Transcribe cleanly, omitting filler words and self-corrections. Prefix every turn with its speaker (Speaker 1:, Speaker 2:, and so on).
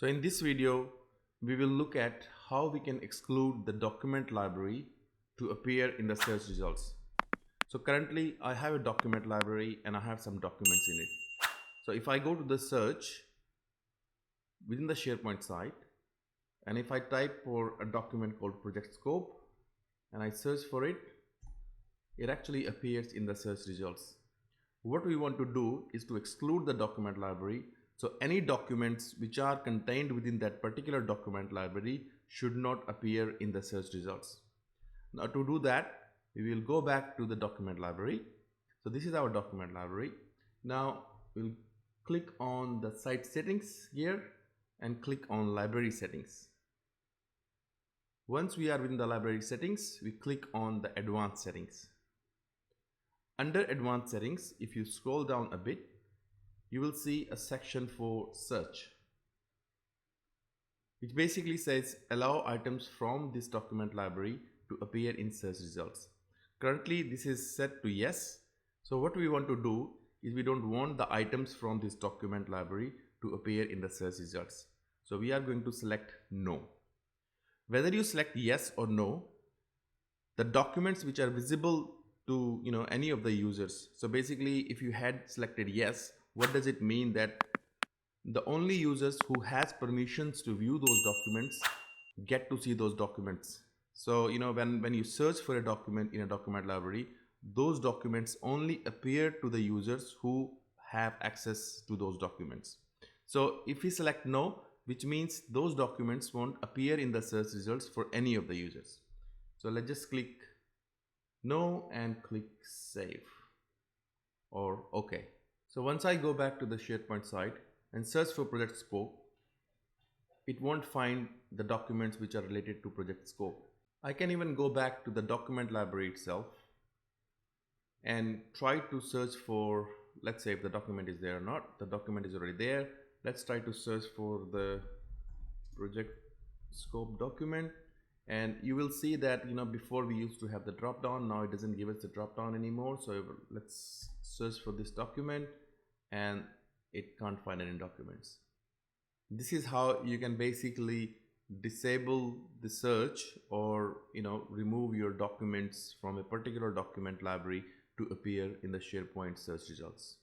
Speaker 1: So in this video, we will look at how we can exclude the document library to appear in the search results. So currently I have a document library and I have some documents in it. So if I go to the search within the SharePoint site, and if I type for a document called project scope and I search for it, it actually appears in the search results. What we want to do is to exclude the document library. So any documents which are contained within that particular document library should not appear in the search results. Now to do that, we will go back to the document library. So this is our document library. Now we'll click on the site settings here and click on library settings. Once we are within the library settings, we click on the advanced settings. Under advanced settings, if you scroll down a bit, you will see a section for search, which basically says allow items from this document library to appear in search results. Currently this is set to yes. So what we want to do is we don't want the items from this document library to appear in the search results. So we are going to select no. Whether you select yes or no, the documents which are visible to any of the users. So basically if you had selected yes, what does it mean? That the only users who has permissions to view those documents get to see those documents. So when you search for a document in a document library, those documents only appear to the users who have access to those documents. So if we select no, which means those documents won't appear in the search results for any of the users. So let's just click no and click save or OK. So once I go back to the SharePoint site and search for project scope, it won't find the documents which are related to project scope. I can even go back to the document library itself and try to search for, let's say if the document is there or not. The document is already there. Let's try to search for the project scope document, and you will see that before we used to have the drop down. Now it doesn't give us the drop down anymore. So let's search for this document and it can't find any documents. This is how you can basically disable the search or remove your documents from a particular document library to appear in the SharePoint search results.